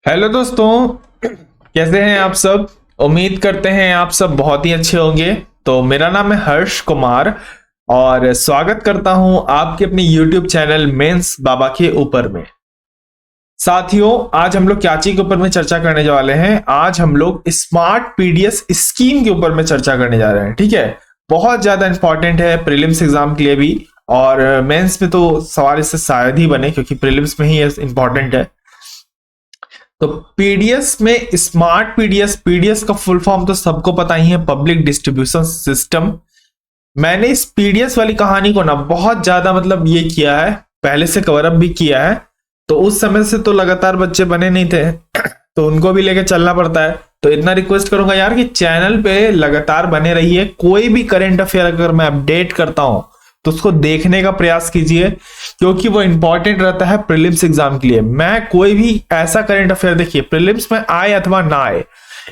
Hello दोस्तों, कैसे हैं आप सब। उम्मीद करते हैं आप सब बहुत ही अच्छे होंगे। तो मेरा नाम है हर्ष कुमार और स्वागत करता हूं आपके अपने YouTube चैनल मेंस बाबा के ऊपर में। साथियों, आज हम लोग क्या चीज के ऊपर में चर्चा करने जा वाले हैं। आज हम लोग स्मार्ट पीडीएस स्कीम के ऊपर में चर्चा करने जा रहे हैं। ठीक है, बहुत ज्यादा इंपॉर्टेंट है प्रीलिम्स एग्जाम के लिए भी, और मेंस में तो सवाल इससे शायद ही बने क्योंकि प्रीलिम्स में ही इंपॉर्टेंट है। तो पीडीएस में स्मार्ट पीडीएस का फुल फॉर्म तो सबको पता ही है, पब्लिक डिस्ट्रीब्यूशन सिस्टम। मैंने इस पीडीएस वाली कहानी को ना बहुत ज्यादा ये किया है, पहले से कवर अप भी किया है। तो उस समय से तो लगातार बच्चे बने नहीं थे तो उनको भी लेके चलना पड़ता है। तो इतना रिक्वेस्ट करूंगा यार कि चैनल पे लगातार बने रहिए। कोई भी करंट अफेयर अगर मैं अपडेट करता हूं तो उसको देखने का प्रयास कीजिए, क्योंकि वो इंपॉर्टेंट रहता है प्रीलिम्स एग्जाम के लिए। मैं कोई भी ऐसा करंट अफेयर, देखिए प्रीलिम्स में आए अथवा ना आए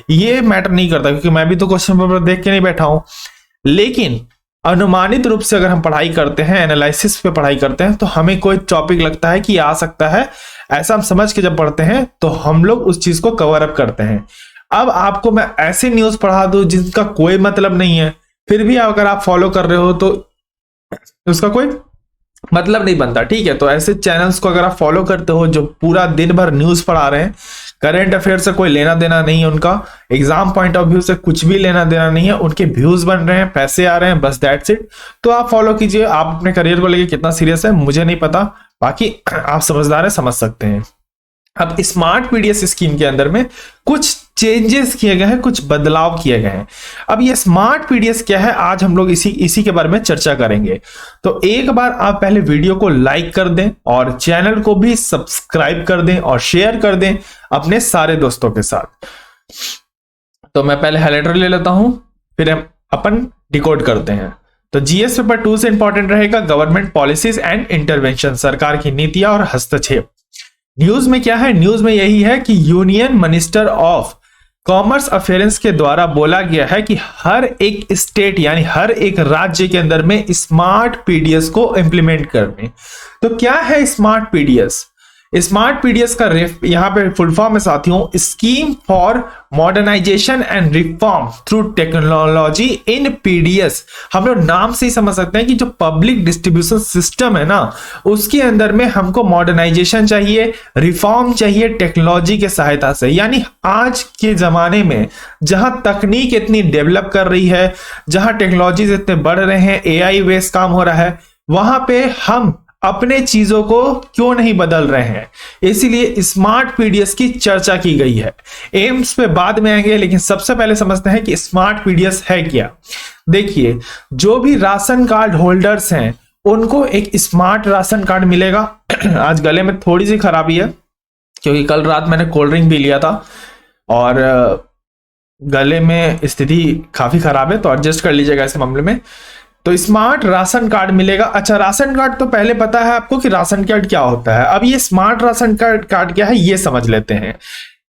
ये मैटर नहीं करता, क्योंकि मैं भी तो क्वेश्चन पेपर देख के नहीं बैठा हूं। लेकिन अनुमानित रूप से अगर हम पढ़ाई करते हैं, एनालिसिस पे पढ़ाई करते हैं, तो हमें कोई टॉपिक लगता है कि आ सकता है, ऐसा हम समझ के जब पढ़ते हैं तो हम लोग उस चीज को कवर अप करते हैं। अब आपको मैं ऐसी न्यूज पढ़ा दूं जिसका कोई मतलब नहीं है, फिर भी अगर आप फॉलो कर रहे हो तो उसका कोई मतलब नहीं बनता। ठीक है, तो ऐसे चैनल्स को अगर आप फॉलो करते हो जो पूरा दिन भर न्यूज पढ़ा रहे हैं, करंट अफेयर से कोई लेना देना नहीं है, उनका एग्जाम पॉइंट ऑफ व्यू से कुछ भी लेना देना नहीं है, उनके व्यूज बन रहे हैं, पैसे आ रहे हैं, बस दैट्स इट, तो आप फॉलो कीजिए। आप अपने करियर को लेके कितना सीरियस है मुझे नहीं पता, बाकी आप समझदार है, समझ सकते हैं। अब स्मार्ट पीडीएस स्कीम के अंदर में कुछ चेंजेस किए गए हैं, कुछ बदलाव किए गए हैं। अब ये स्मार्ट पीडीएस क्या है, आज हम लोग इसी के बारे में चर्चा करेंगे। तो एक बार आप पहले वीडियो को लाइक कर दें और चैनल को भी सब्सक्राइब कर दें और शेयर कर दें अपने सारे दोस्तों के साथ। तो मैं पहले हाइलाइटर ले लेता हूं, फिर हम अपन डिकोड करते हैं। तो जीएस पेपर 2 से इंपॉर्टेंट रहेगा गवर्नमेंट पॉलिसीज एंड इंटरवेंशन, सरकार की नीतियां और हस्तक्षेप। न्यूज में क्या है, न्यूज में यही है कि union minister of commerce affairs के द्वारा बोला गया है कि हर एक स्टेट यानी हर एक राज्य के अंदर में स्मार्ट पीडीएस को इंप्लीमेंट करने। तो क्या है स्मार्ट पीडीएस? स्मार्ट पीडीएस का यहां पे फुल फॉर्म है साथियों, scheme for modernisation and reform through technology in PDS. हम लोग नाम से ही समझ सकते हैं कि जो पब्लिक डिस्ट्रीब्यूशन सिस्टम है ना, उसके अंदर में हमको मॉडर्नाइजेशन चाहिए, रिफॉर्म चाहिए टेक्नोलॉजी के सहायता से। यानी आज के जमाने में जहां तकनीक इतनी डेवलप कर रही है, जहां टेक्नोलॉजीज इतने बढ़ रहे हैं, एआई बेस्ड काम हो रहा है, वहां पे हम अपने चीजों को क्यों नहीं बदल रहे हैं। इसीलिए स्मार्ट पीडीएस की चर्चा की गई है। एम्स पे बाद में आएंगे, लेकिन सबसे पहले समझते हैं कि स्मार्ट पीडीएस है क्या। देखिए, जो भी राशन कार्ड होल्डर्स हैं उनको एक स्मार्ट राशन कार्ड मिलेगा। आज गले में थोड़ी सी खराबी है क्योंकि कल रात मैंने कोल्ड ड्रिंक पी लिया था और गले में स्थिति काफी खराब है, तो एडजस्ट कर लीजिएगा इस मामले में। तो स्मार्ट राशन कार्ड मिलेगा। अच्छा, राशन कार्ड तो पहले पता है आपको कि राशन कार्ड क्या होता है। अब ये स्मार्ट राशन कार्ड क्या है ये समझ लेते हैं।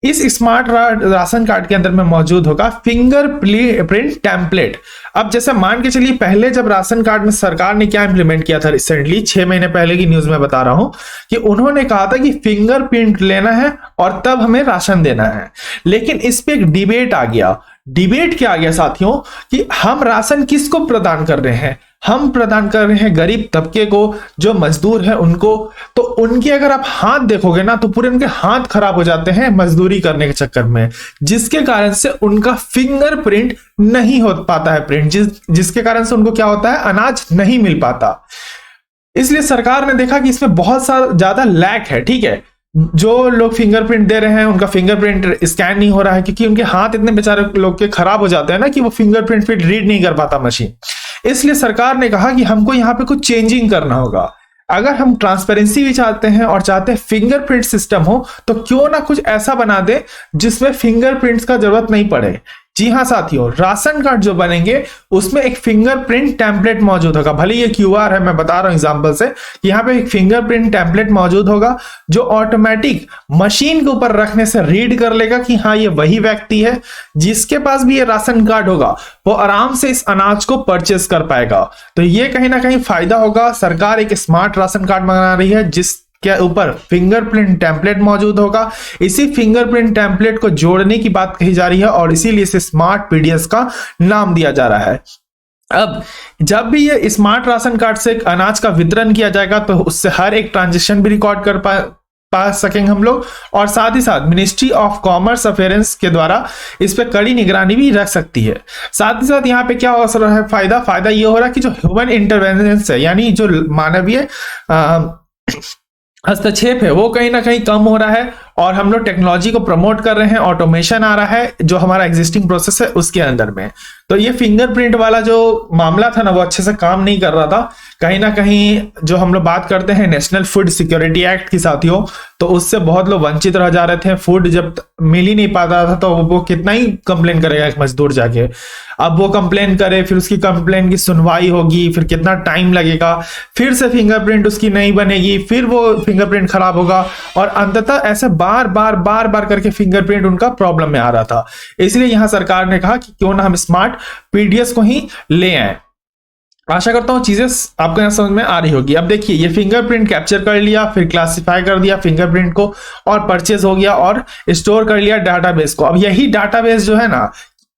इस स्मार्ट राशन कार्ड के अंदर में मौजूद होगा फिंगरप्रिंट टेम्पलेट। अब जैसे मान के चलिए, पहले जब राशन कार्ड में सरकार ने क्या इंप्लीमेंट किया था रिसेंटली, 6 महीने पहले की न्यूज में बता रहा हूं, कि उन्होंने कहा था कि फिंगरप्रिंट लेना है और तब हमें राशन देना है। लेकिन इस पे एक डिबेट आ गया। डिबेट क्या आ गया साथियों, कि हम राशन किसको प्रदान कर रहे हैं? हम प्रदान कर रहे हैं गरीब तबके को, जो मजदूर है उनको। तो उनके अगर आप हाथ देखोगे ना तो पूरे उनके हाथ खराब हो जाते हैं मजदूरी करने के चक्कर में, जिसके कारण से उनका फिंगरप्रिंट नहीं हो पाता है प्रिंट, जिसके कारण से उनको क्या होता है, अनाज नहीं मिल पाता। इसलिए सरकार ने देखा कि इसमें बहुत ज्यादा लैक है। ठीक है, जो लोग फिंगरप्रिंट दे रहे हैं उनका फिंगरप्रिंट स्कैन नहीं हो रहा है, क्योंकि उनके हाथ इतने बेचारे लोग के खराब हो जाते हैं ना कि वो फिंगरप्रिंट फिर रीड नहीं कर पाता मशीन। इसलिए सरकार ने कहा कि हमको यहाँ पे कुछ चेंजिंग करना होगा। अगर हम ट्रांसपेरेंसी भी चाहते हैं और चाहते हैं फिंगरप्रिंट सिस्टम हो, तो क्यों ना कुछ ऐसा बना दे जिसमें फिंगरप्रिंट्स का जरूरत नहीं पड़े। जी हाँ साथियों, राशन कार्ड जो बनेंगे उसमें एक फिंगरप्रिंट टेम्पलेट मौजूद होगा। भले ये क्यूआर है, मैं बता रहा हूं एग्जांपल से, यहाँ पे एक फिंगरप्रिंट टेम्पलेट मौजूद होगा जो ऑटोमेटिक मशीन के ऊपर रखने से रीड कर लेगा कि हाँ ये वही व्यक्ति है। जिसके पास भी ये राशन कार्ड होगा वो आराम से इस अनाज को परचेस कर पाएगा। तो ये कहीं ना कहीं फायदा होगा। सरकार एक स्मार्ट राशन कार्ड बना रही है के ऊपर फिंगरप्रिंट टेम्पलेट मौजूद होगा। इसी फिंगरप्रिंट टेम्पलेट को जोड़ने की बात कही जा रही है और इसीलिए इसे स्मार्ट पीडीएस का नाम दिया जा रहा है। अब जब भी ये स्मार्ट राशन कार्ड से अनाज का वितरण किया जाएगा तो उससे हर एक ट्रांजेक्शन भी रिकॉर्ड कर पा सकेंगे हम लोग, और साथ ही साथ मिनिस्ट्री ऑफ कॉमर्स अफेयर्स के द्वारा इस पे कड़ी निगरानी भी रख सकती है। साथ ही साथ यहाँ पे क्या हो रहा है फायदा ये हो रहा है कि जो ह्यूमन इंटरवेंशन है, यानी जो मानवीय हस्तक्षेप है, वो कहीं ना कहीं कम हो रहा है और हम लोग टेक्नोलॉजी को प्रमोट कर रहे हैं। ऑटोमेशन आ रहा है जो हमारा एग्जिस्टिंग प्रोसेस है उसके अंदर में। तो ये फिंगरप्रिंट वाला जो मामला था ना, वो अच्छे से काम नहीं कर रहा था। कहीं ना कहीं जो हम लोग बात करते हैं नेशनल फूड सिक्योरिटी एक्ट की साथियों, तो उससे बहुत लोग वंचित रह जा रहे थे। फूड जब मिल ही नहीं पाता था तो वो कितना ही कंप्लेन करेगा एक मजदूर जाके। अब वो कंप्लेन करे, फिर उसकी कंप्लेन की सुनवाई होगी, फिर कितना टाइम लगेगा, फिर से फिंगरप्रिंट उसकी नहीं बनेगी, फिर वो फिंगरप्रिंट खराब होगा, और अंततः ऐसे बार बार करके फिंगरप्रिंट उनका प्रॉब्लम में आ रहा था। इसलिए यहां सरकार ने कहा कि क्यों ना हम स्मार्ट पीडीएस को ही ले आए। आशा करता हूं चीजें आपको यहां समझ में आ रही होगी। अब देखिए, ये फिंगरप्रिंट कैप्चर कर लिया, फिर क्लासिफाई कर दिया फिंगरप्रिंट को, और परचेज हो गया और स्टोर कर लिया डाटाबेस को। अब यही डाटाबेस जो है ना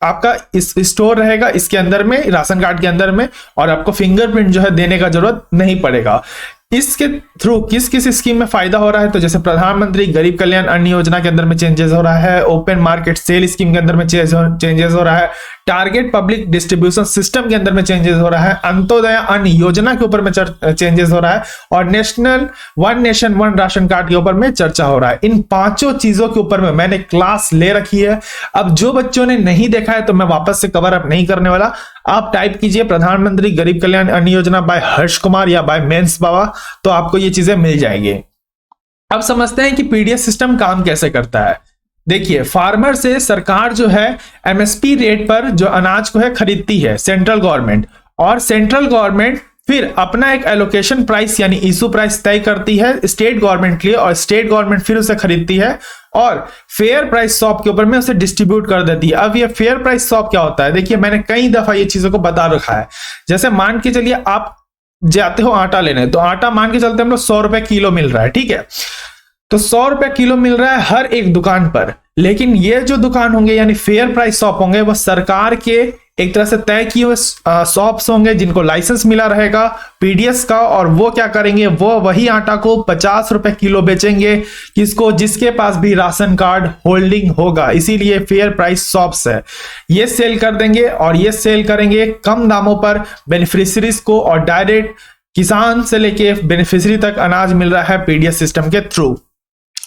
आपका इस स्टोर रहेगा इसके अंदर में, राशन कार्ड के अंदर में, और आपको फिंगरप्रिंट जो है देने का जरूरत नहीं पड़ेगा। इसके थ्रू किस किस स्कीम में फायदा हो रहा है, तो जैसे प्रधानमंत्री गरीब कल्याण अन्न योजना के अंदर में चेंजेस हो रहा है, ओपन मार्केट सेल स्कीम के अंदर में चेंजेस हो रहा है, टारगेट पब्लिक डिस्ट्रीब्यूशन सिस्टम के अंदर में चेंजेस हो रहा है, अंत्योदय अन्न योजना के ऊपर में चेंजेस हो रहा है, और national one nation one ration card के ऊपर में चर्चा हो रहा है। इन पांचों चीजों के ऊपर में मैंने क्लास ले रखी है। अब जो बच्चों ने नहीं देखा है तो मैं वापस से कवर अप नहीं करने वाला। आप टाइप कीजिए प्रधानमंत्री गरीब कल्याण अन्न योजना बाय हर्ष कुमार या बाय मेंस बाबा, तो आपको ये चीजें मिल जाएंगी। अब समझते हैं कि पीडीएस सिस्टम काम कैसे करता है। देखिए, फार्मर से सरकार जो है एमएसपी रेट पर जो अनाज को है खरीदती है सेंट्रल गवर्नमेंट, और सेंट्रल गवर्नमेंट फिर अपना एक एलोकेशन प्राइस यानी इशू प्राइस तय करती है स्टेट गवर्नमेंट के लिए, और स्टेट गवर्नमेंट फिर उसे खरीदती है और फेयर प्राइस शॉप के ऊपर में उसे डिस्ट्रीब्यूट कर देती है। अब ये फेयर प्राइस शॉप क्या होता है, देखिए मैंने कई दफा ये चीजों को बता रखा है। जैसे मान के चलिए आप जाते हो आटा लेने, तो आटा मान के चलते हम लोग 100 रुपए किलो मिल रहा है, ठीक है, तो 100 रुपए किलो मिल रहा है हर एक दुकान पर। लेकिन ये जो दुकान होंगे यानी फेयर प्राइस शॉप होंगे, वो सरकार के एक तरह से तय किए हुए शॉप्स होंगे जिनको लाइसेंस मिला रहेगा पीडीएस का, और वो क्या करेंगे, वो वही आटा को 50 रुपए किलो बेचेंगे किसको, जिसके पास भी राशन कार्ड होल्डिंग होगा। इसीलिए फेयर प्राइस शॉप्स है, ये सेल कर देंगे, और ये सेल करेंगे कम दामों पर बेनिफिशियरीज को, और डायरेक्ट किसान से लेके बेनिफिशियरी तक अनाज मिल रहा है पीडीएस सिस्टम के थ्रू।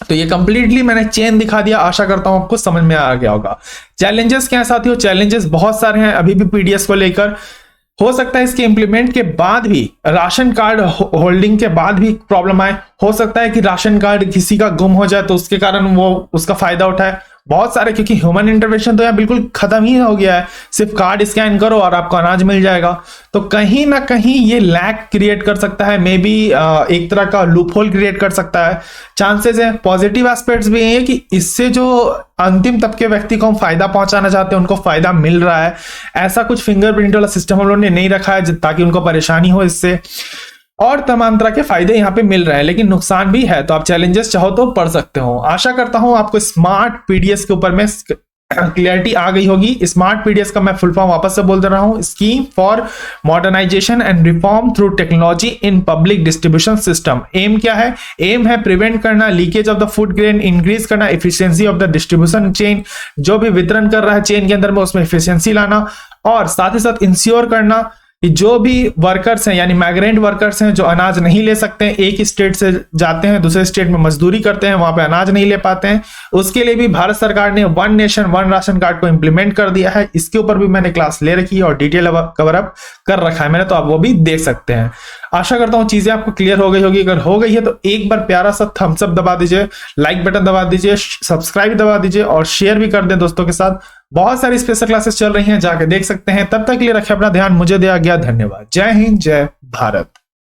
तो ये कंप्लीटली मैंने चेन दिखा दिया, आशा करता हूं आपको समझ में आ गया होगा। चैलेंजेस क्या है साथियों, चैलेंजेस बहुत सारे हैं अभी भी पीडीएस को लेकर। हो सकता है इसके इंप्लीमेंट के बाद भी, राशन कार्ड होल्डिंग के बाद भी प्रॉब्लम आए। हो सकता है कि राशन कार्ड किसी का गुम हो जाए तो उसके कारण वो उसका फायदा उठाए, बहुत सारे, क्योंकि ह्यूमन इंटरवेंशन तो यहाँ बिल्कुल खत्म ही हो गया है। सिर्फ कार्ड स्कैन करो और आपको अनाज मिल जाएगा। तो कहीं ना कहीं ये लैग क्रिएट कर सकता है, मे बी एक तरह का लूप होल क्रिएट कर सकता है। चांसेस है, पॉजिटिव एस्पेक्ट्स भी है कि इससे जो अंतिम तबके व्यक्ति को हम फायदा पहुंचाना चाहते हैं उनको फायदा मिल रहा है। ऐसा कुछ फिंगरप्रिंट वाला सिस्टम हम लोगों ने नहीं रखा है ताकि उनको परेशानी हो इससे, और तमाम तरह के फायदे यहाँ पे मिल रहे हैं, लेकिन नुकसान भी है। तो आप चैलेंजेस चाहो तो पढ़ सकते हो। आशा करता हूं आपको स्मार्ट पीडीएस के ऊपर में क्लियरिटी आ गई होगी। स्मार्ट पीडीएस का मैं फुल फॉर्म वापस से बोल दे रहा हूं, scheme for modernisation and reform through technology in public distribution system. Aim क्या है, एम है प्रिवेंट करना leakage of the food grain, increase करना efficiency of the distribution chain, जो भी वितरण कर रहा है चेन के अंदर में उसमें एफिशिएंसी लाना, और साथ ही साथ इंश्योर करना कि जो भी वर्कर्स हैं यानी माइग्रेंट वर्कर्स हैं जो अनाज नहीं ले सकते हैं, एक स्टेट से जाते हैं दूसरे स्टेट में मजदूरी करते हैं, वहां पे अनाज नहीं ले पाते हैं, उसके लिए भी भारत सरकार ने one nation one ration card को इंप्लीमेंट कर दिया है। इसके ऊपर भी मैंने क्लास ले रखी है और डिटेल कवर अप कर रखा है मैंने, तो आप वो भी देख सकते हैं। आशा करता हूं चीजें आपको क्लियर हो गई होगी। अगर हो गई है तो एक बार प्यारा सा थम्स अप दबा दीजिए, लाइक बटन दबा दीजिए, सब्सक्राइब दबा दीजिए और शेयर भी कर दें दोस्तों के साथ। बहुत सारी स्पेशल क्लासेस चल रही हैं, जाके देख सकते हैं। तब तक के लिए रखें अपना ध्यान, मुझे दिया गया धन्यवाद। जय हिंद, जय भारत।